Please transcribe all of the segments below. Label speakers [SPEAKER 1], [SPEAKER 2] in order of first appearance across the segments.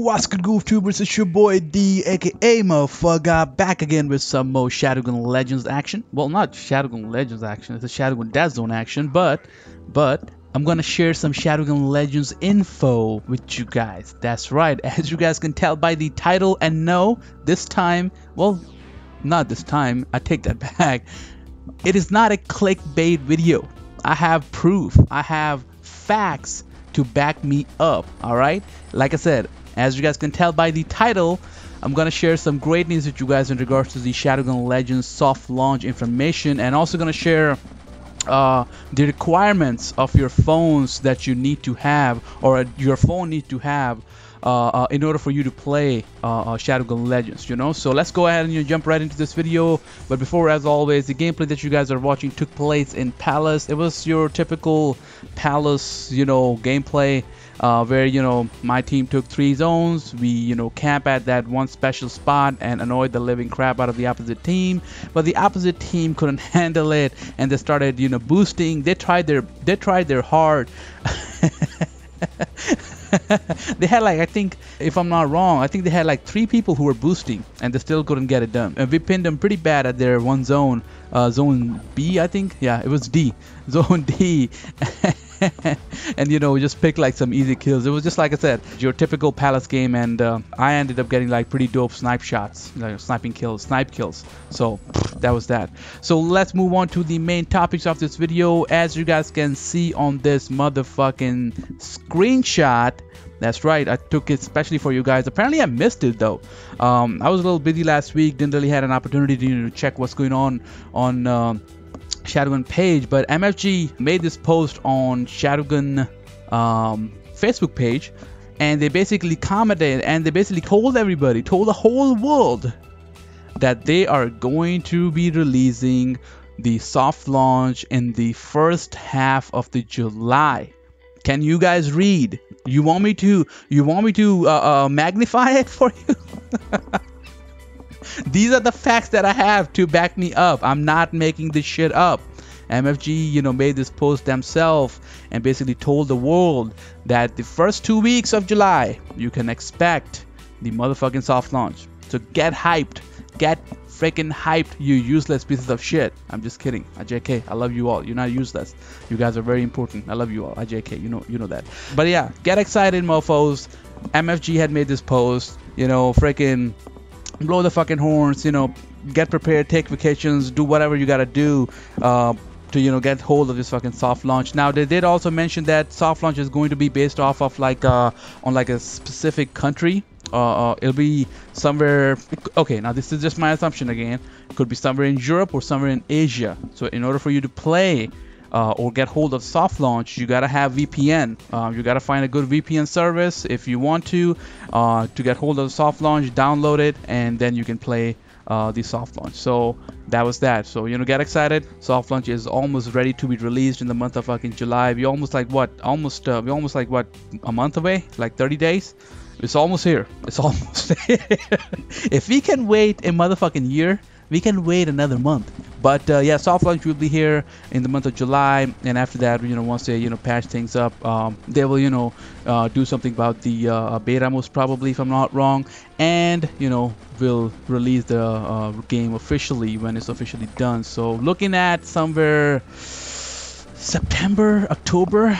[SPEAKER 1] What's good, Goof Tubers? It's your boy D, aka Moh'Fuggah, back again with some more Shadowgun Legends action. Well, not Shadowgun Legends action, it's a Shadowgun Death Zone action, but I'm gonna share some Shadowgun Legends info with you guys. That's right, as you guys can tell by the title, and no, this time, well, not this time, I take that back. It is not a clickbait video. I have proof, I have facts to back me up. Alright, like I said, as you guys can tell by the title, I'm gonna share some great news with you guys in regards to the Shadowgun Legends soft launch information, and also gonna share the requirements of your phones that you need to have, or your phone needs to have, in order for you to play Shadowgun Legends, you know. So let's go ahead and jump right into this video. But before, as always, the gameplay that you guys are watching took place in Palace. It was your typical Palace, you know, gameplay, where, you know, my team took 3 zones. We, you know, camp at that one special spot and annoyed the living crap out of the opposite team, but the opposite team couldn't handle it, and they started, you know, boosting. They tried their hard. They had, like, I think, if I'm not wrong, I think they had like 3 people who were boosting, and they still couldn't get it done. And we pinned them pretty bad at their one zone, zone B, I think. Yeah, it was D, zone D. And, you know, we just picked like some easy kills. It was just, like I said, your typical Palace game, and I ended up getting like pretty dope snipe shots, like sniping kills, snipe kills. So that was that. So let's move on to the main topics of this video. As you guys can see on this motherfucking screenshot, that's right, I took it especially for you guys. Apparently I missed it though. I was a little busy last week, didn't really had an opportunity to, you know, check what's going on Shadowgun page, but MFG made this post on Shadowgun Facebook page, and they basically commented, and they basically told everybody, told the whole world, that they are going to be releasing the soft launch in the first half of the July. Can you guys read? You want me to magnify it for you? These are the facts that I have to back me up. I'm not making this shit up. MFG, you know, made this post themselves and basically told the world that the first 2 weeks of July you can expect the motherfucking soft launch. So get hyped. Get freaking hyped, you useless pieces of shit. I'm just kidding. JK, I love you all. You're not useless. You guys are very important. I love you all. JK, you know that. But yeah, get excited, mofos. MFG had made this post. You know, freaking blow the fucking horns. You know, get prepared, take vacations, do whatever you gotta do to, you know, get hold of this fucking soft launch. Now they did also mention that soft launch is going to be based off of like on like a specific country. It'll be somewhere, okay, now this is just my assumption again, it could be somewhere in Europe or somewhere in Asia. So in order for you to play or get hold of soft launch, you gotta have VPN. You gotta find a good VPN service if you want to get hold of the soft launch, download it, and then you can play the soft launch. So that was that. So, you know, get excited. Soft launch is almost ready to be released in the month of fucking July. We almost like what, we almost like what, a month away, like 30 days. It's almost here. It's almost here. If we can wait a motherfucking year, we can wait another month. But yeah, soft launch will be here in the month of July, and after that, you know, once they, you know, patch things up, they will, you know, do something about the beta, most probably, if I'm not wrong, and, you know, will release the game officially when it's officially done. So looking at somewhere September, October,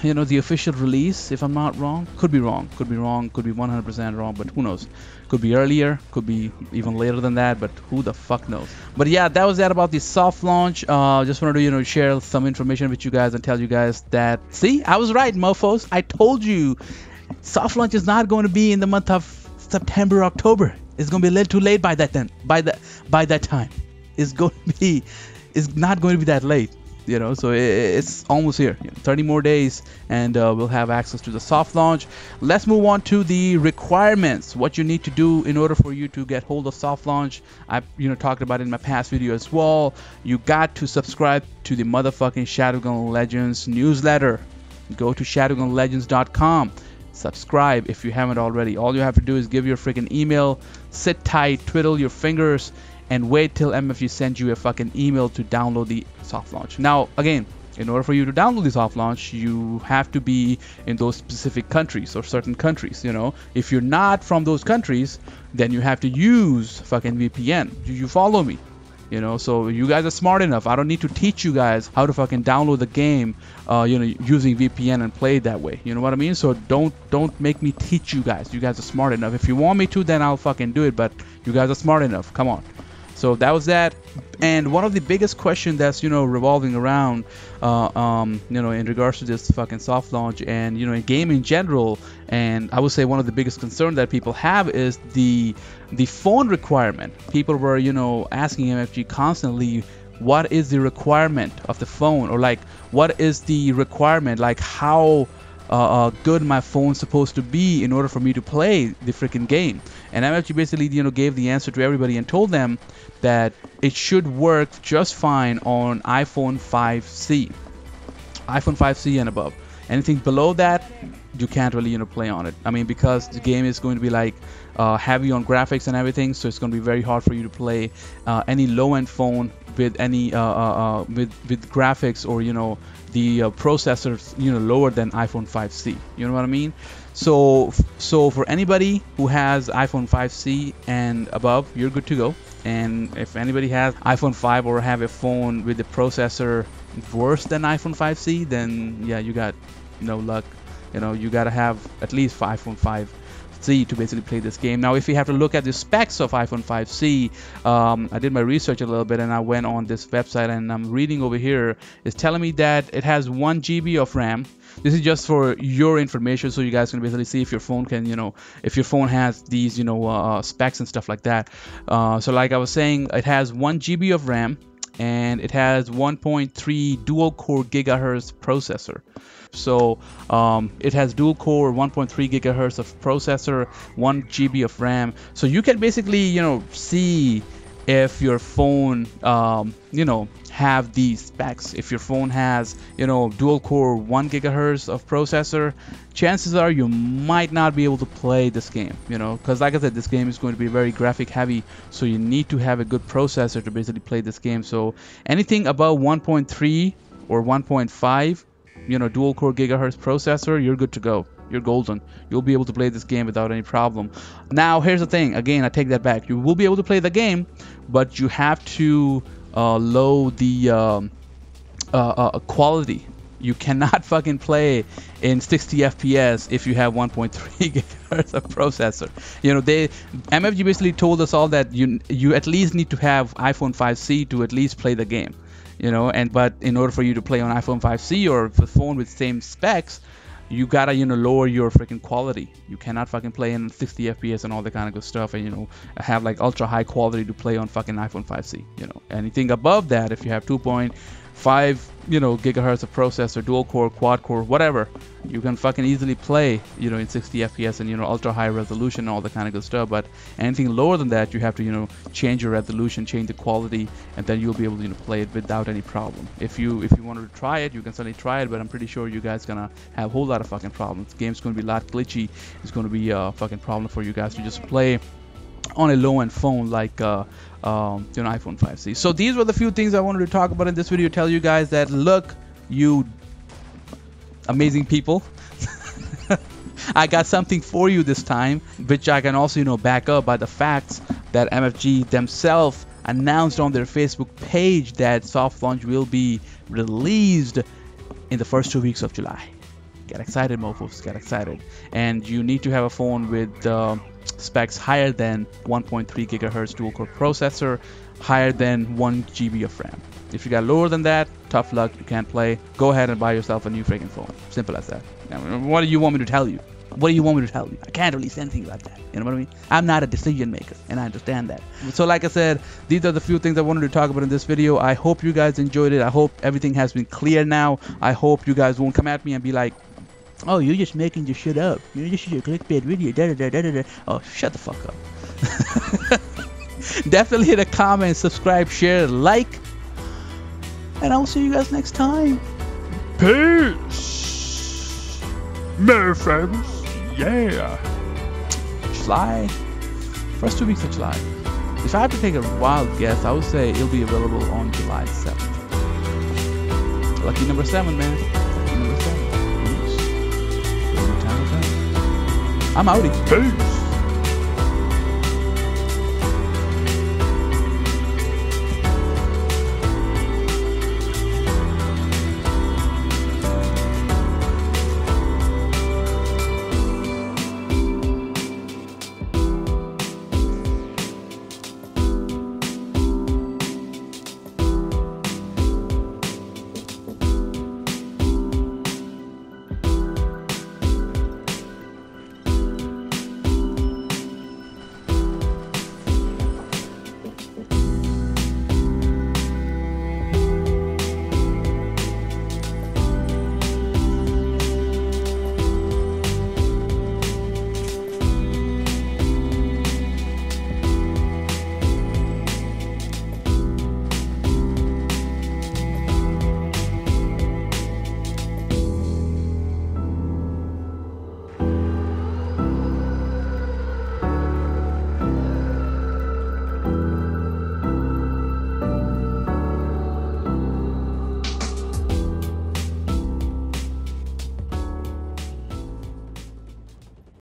[SPEAKER 1] you know, the official release, if I'm not wrong. Could be wrong, could be 100% wrong, but who knows. Could be earlier, could be even later than that, but who the fuck knows. But yeah, that was that about the soft launch. Just wanted to, you know, share some information with you guys and tell you guys that, see, I was right, mofos. I told you soft launch is not going to be in the month of September, October. It's going to be a little too late by that then. By that time, it's not going to be that late. You know, so it's almost here, you know, 30 more days, and we'll have access to the soft launch. Let's move on to the requirements, what you need to do in order for you to get hold of soft launch. I've, you know, talked about it in my past video as well. You got to subscribe to the motherfucking Shadowgun Legends newsletter. Go to shadowgunlegends.com. Subscribe if you haven't already. All you have to do is give your freaking email, sit tight, twiddle your fingers, and wait till MFG sends you a fucking email to download the soft launch. Now, again, In order for you to download the soft launch, you have to be in those specific countries or certain countries. You know, if you're not from those countries, then you have to use fucking VPN. You follow me? You know, so you guys are smart enough. I don't need to teach you guys how to fucking download the game, you know, using VPN and play it that way. You know what I mean? So don't make me teach you guys. You guys are smart enough. If you want me to, then I'll fucking do it. But you guys are smart enough. Come on. So that was that. And one of the biggest questions that's, you know, revolving around, you know, in regards to this fucking soft launch and, you know, in game in general, and I would say one of the biggest concerns that people have is the phone requirement. People were, you know, asking MFG constantly, what is the requirement of the phone, or like, what is the requirement, like how good my phone's supposed to be in order for me to play the freaking game. And MFG basically, you know, gave the answer to everybody and told them that it should work just fine on iPhone 5C, iPhone 5C and above. Anything below that, you can't really, you know, play on it. I mean, because the game is going to be like heavy on graphics and everything, so it's going to be very hard for you to play any low-end phone with any with graphics or, you know, the processors, you know, lower than iPhone 5C. You know what I mean? So for anybody who has iPhone 5C and above, you're good to go. And if anybody has iPhone 5 or have a phone with the processor worse than iPhone 5C, then yeah, you got no luck. You know, you gotta have at least iPhone 5C to basically play this game. Now, if you have to look at the specs of iPhone 5C, I did my research a little bit and I went on this website and I'm reading over here. It's telling me that it has 1 GB of RAM. This is just for your information, so you guys can basically see if your phone can, you know, if your phone has these, you know, specs and stuff like that. So like I was saying, it has 1 GB of RAM and it has 1.3 dual core gigahertz processor. So it has dual core, 1.3 gigahertz of processor, 1 GB of RAM. So you can basically, you know, see if your phone, you know, have these specs. If your phone has, you know, dual core 1 gigahertz of processor, chances are you might not be able to play this game, you know, because like I said, this game is going to be very graphic heavy, so you need to have a good processor to basically play this game. So anything above 1.3 or 1.5, you know, dual core gigahertz processor, you're good to go. You're golden. You'll be able to play this game without any problem. Now, here's the thing. Again, I take that back. You will be able to play the game, but you have to load the quality. You cannot fucking play in 60 FPS if you have 1.3 gigahertz of processor. You know, MFG basically told us all that you at least need to have iPhone 5C to at least play the game. You know, but in order for you to play on iPhone 5C or the phone with same specs, you gotta, you know, lower your freaking quality. You cannot fucking play in 60 FPS and all that kind of good stuff, and, you know, have like ultra high quality to play on fucking iPhone 5C. You know, anything above that, if you have 2.5, you know, gigahertz of processor, dual core, quad core, whatever, you can fucking easily play, you know, in 60 FPS and, you know, ultra high resolution and all that kind of good stuff. But anything lower than that, you have to, you know, change your resolution, change the quality, and then you'll be able to, you know, play it without any problem. If you wanted to try it, you can certainly try it, but I'm pretty sure you guys gonna have a whole lot of fucking problems. The game's gonna be a lot glitchy. It's gonna be a fucking problem for you guys to just play on a low-end phone like you know, iPhone 5C. So these were the few things I wanted to talk about in this video. Tell you guys that, look, you amazing people, I got something for you this time, which I can also, you know, back up by the facts that MFG themselves announced on their Facebook page that soft launch will be released in the first 2 weeks of July. Get excited, mofos, get excited. And you need to have a phone with specs higher than 1.3 gigahertz dual core processor, higher than 1 GB of RAM. If you got lower than that, tough luck, you can't play. Go ahead and buy yourself a new freaking phone. Simple as that. Now, what do you want me to tell you? What do you want me to tell you? I can't really say anything like that. You know what I mean? I'm not a decision maker, and I understand that. So like I said, these are the few things I wanted to talk about in this video. I hope you guys enjoyed it. I hope everything has been clear now. I hope you guys won't come at me and be like, oh, you're just making this shit up. You're just a clickbait video. Da, da, da, da, da. Oh, shut the fuck up. Definitely hit a comment, subscribe, share, like, and I'll see you guys next time. Peace. Merry friends. Yeah. July. First 2 weeks of July. If I had to take a wild guess, I would say it'll be available on July 7th. Lucky number 7, man. Lucky number 7. Peace. Every time. I'm outie. Peace.